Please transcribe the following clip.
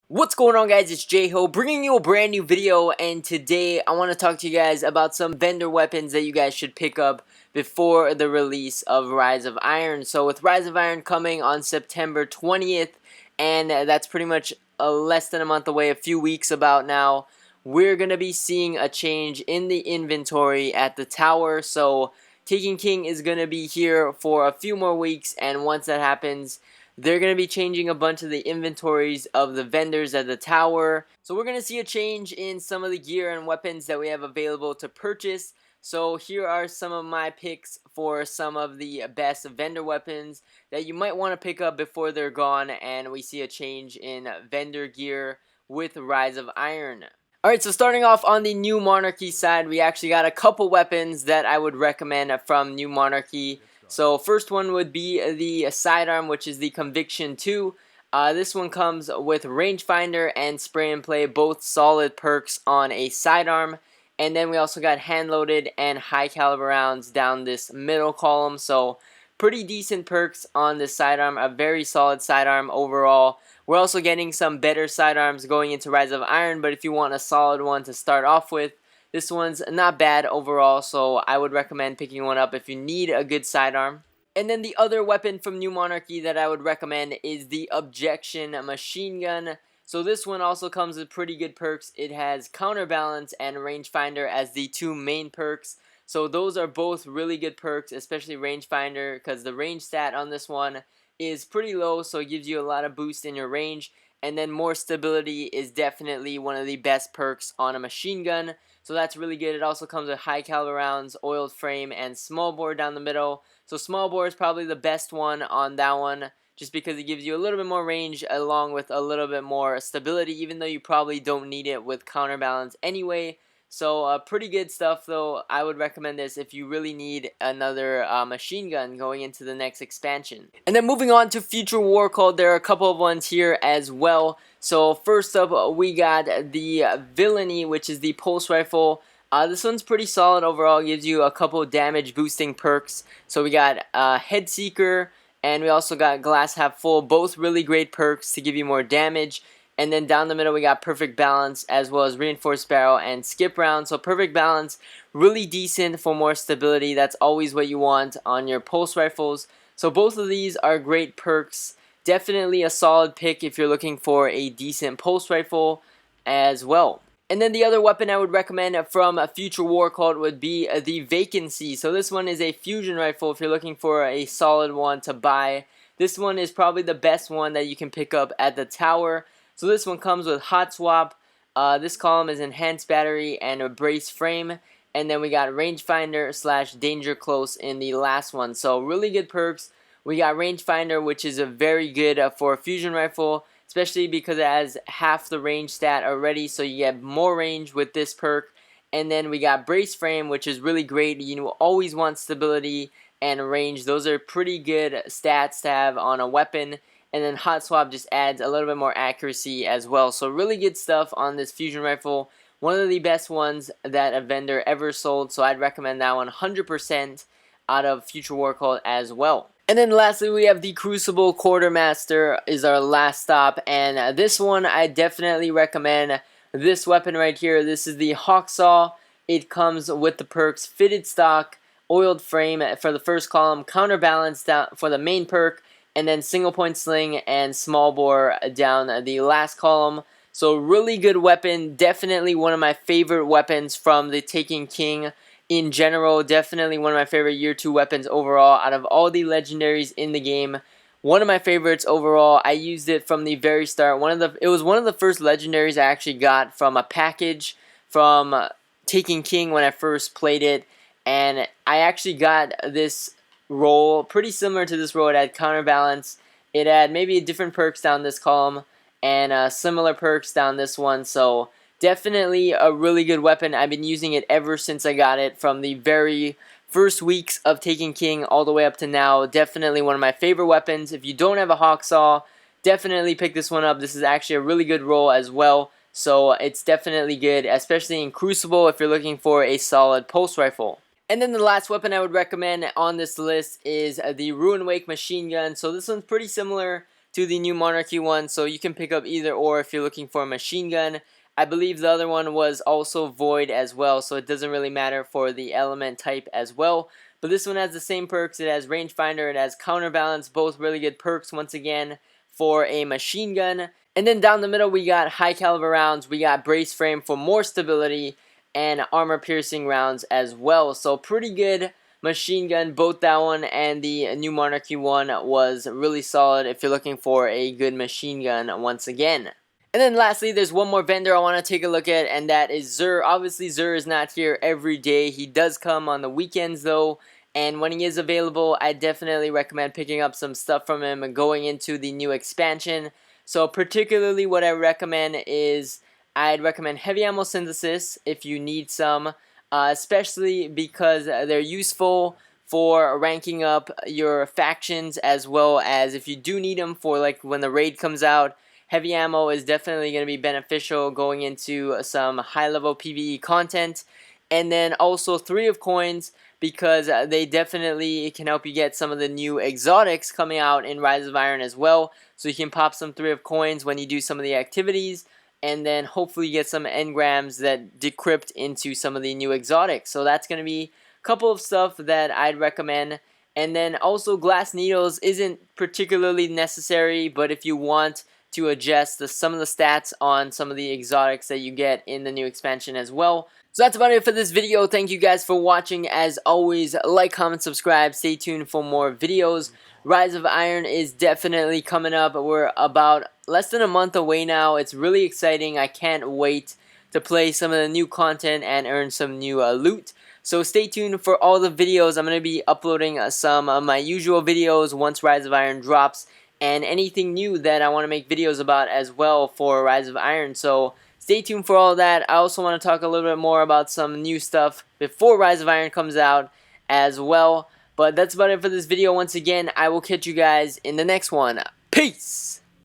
What's going on, guys? It's J-Ho bringing you a brand new video, and today I want to talk to you guys about some vendor weapons that you guys should pick up before the release of Rise of Iron. So with Rise of Iron coming on September 20th, and that's pretty much less than a month away, a few weeks about now, we're going to be seeing a change in the inventory at the tower. So Taken King is going to be here for a few more weeks, and once that happens, they're going to be changing a bunch of the inventories of the vendors at the tower. So we're going to see a change in some of the gear and weapons that we have available to purchase. So here are some of my picks for some of the best vendor weapons that you might want to pick up before they're gone and we see a change in vendor gear with Rise of Iron. Alright, so starting off on the New Monarchy side, we actually got a couple weapons that I would recommend from New Monarchy. So first one would be the sidearm, which is the Conviction 2. This one comes with rangefinder and spray and play, both solid perks on a sidearm. And then we also got hand loaded and high caliber rounds down this middle column. So pretty decent perks on the sidearm, a very solid sidearm overall. We're also getting some better sidearms going into Rise of Iron, but if you want a solid one to start off with, this one's not bad overall, so I would recommend picking one up if you need a good sidearm. And then the other weapon from New Monarchy that I would recommend is the Objection Machine Gun. So this one also comes with pretty good perks. It has Counterbalance and Rangefinder as the two main perks. So those are both really good perks, especially Rangefinder, because the range stat on this one is pretty low, so it gives you a lot of boost in your range. And then more stability is definitely one of the best perks on a machine gun. So that's really good. It also comes with high caliber rounds, oiled frame, and small bore down the middle. So small bore is probably the best one on that one, just because it gives you a little bit more range along with a little bit more stability, even though you probably don't need it with counterbalance anyway. So pretty good stuff, though. I would recommend this if you really need another machine gun going into the next expansion. And then moving on to Future War Code, there are a couple of ones here as well. So first up, we got the Villainy, which is the pulse rifle. This one's pretty solid overall, gives you a couple damage boosting perks. So we got Head Seeker, and we also got Glass Half Full, both really great perks to give you more damage. And then down the middle we got Perfect Balance as well as Reinforced Barrel and Skip Round. So Perfect Balance, really decent for more stability. That's always what you want on your pulse rifles. So both of these are great perks. Definitely a solid pick if you're looking for a decent pulse rifle as well. And then the other weapon I would recommend from a Future War Cult would be the Vacancy. So this one is a fusion rifle if you're looking for a solid one to buy. This one is probably the best one that you can pick up at the tower. So this one comes with Hot Swap. This column is Enhanced Battery and a Brace Frame. And then we got Rangefinder / Danger Close in the last one. So really good perks. We got Rangefinder, which is a very good for a fusion rifle, especially because it has half the range stat already, so you get more range with this perk. And then we got Brace Frame, which is really great. You always want stability and range. Those are pretty good stats to have on a weapon. And then Hot Swap just adds a little bit more accuracy as well. So really good stuff on this fusion rifle. One of the best ones that a vendor ever sold, so I'd recommend that one 100% out of Future War Cult as well. And then lastly, we have the Crucible Quartermaster is our last stop, and this one I definitely recommend. This weapon right here, this is the Hawksaw. It comes with the perks Fitted Stock, Oiled Frame for the first column, Counterbalance down for the main perk, and then Single Point Sling and Small Bore down the last column. So really good weapon, definitely one of my favorite weapons from the Taken King. In general, definitely one of my favorite year 2 weapons overall out of all the legendaries in the game. One of my favorites overall. I used it from the very start. It was one of the first legendaries I actually got from a package from Taken King when I first played it. And I actually got this roll pretty similar to this roll. It had Counterbalance. It had maybe different perks down this column and similar perks down this one. So definitely a really good weapon. I've been using it ever since I got it from the very first weeks of Taken King all the way up to now. Definitely one of my favorite weapons. If you don't have a Hawksaw, definitely pick this one up. This is actually a really good roll as well. So it's definitely good, especially in Crucible if you're looking for a solid pulse rifle. And then the last weapon I would recommend on this list is the Ruin Wake machine gun. So this one's pretty similar to the new Monarchy one, so you can pick up either or if you're looking for a machine gun. I believe the other one was also void as well, so it doesn't really matter for the element type as well. But this one has the same perks. It has rangefinder, it has counterbalance, both really good perks once again for a machine gun. And then down the middle we got high caliber rounds, we got brace frame for more stability, and armor piercing rounds as well. So pretty good machine gun. Both that one and the new Monarchy one was really solid if you're looking for a good machine gun once again. And then lastly, there's one more vendor I want to take a look at, and that is Zeus. Obviously, Zeus is not here every day. He does come on the weekends, though, and when he is available, I definitely recommend picking up some stuff from him and going into the new expansion. So particularly what I recommend is I'd recommend heavy ammo synthesis if you need some, especially because they're useful for ranking up your factions, as well as if you do need them for like when the raid comes out. Heavy ammo is definitely going to be beneficial going into some high-level PvE content. And then also 3 of coins, because they definitely can help you get some of the new exotics coming out in Rise of Iron as well. So you can pop some 3 of coins when you do some of the activities, and then hopefully get some engrams that decrypt into some of the new exotics. So that's going to be a couple of stuff that I'd recommend. And then also glass needles isn't particularly necessary, but if you want to adjust some of the stats on some of the exotics that you get in the new expansion as well. So that's about it for this video. Thank you guys for watching. As always, like, comment, subscribe. Stay tuned for more videos. Rise of Iron is definitely coming up. We're about less than a month away now. It's really exciting. I can't wait to play some of the new content and earn some new loot. So stay tuned for all the videos. I'm going to be uploading some of my usual videos once Rise of Iron drops, and anything new that I want to make videos about as well for Rise of Iron. So stay tuned for all that. I also want to talk a little bit more about some new stuff before Rise of Iron comes out as well. But that's about it for this video. Once again, I will catch you guys in the next one. Peace!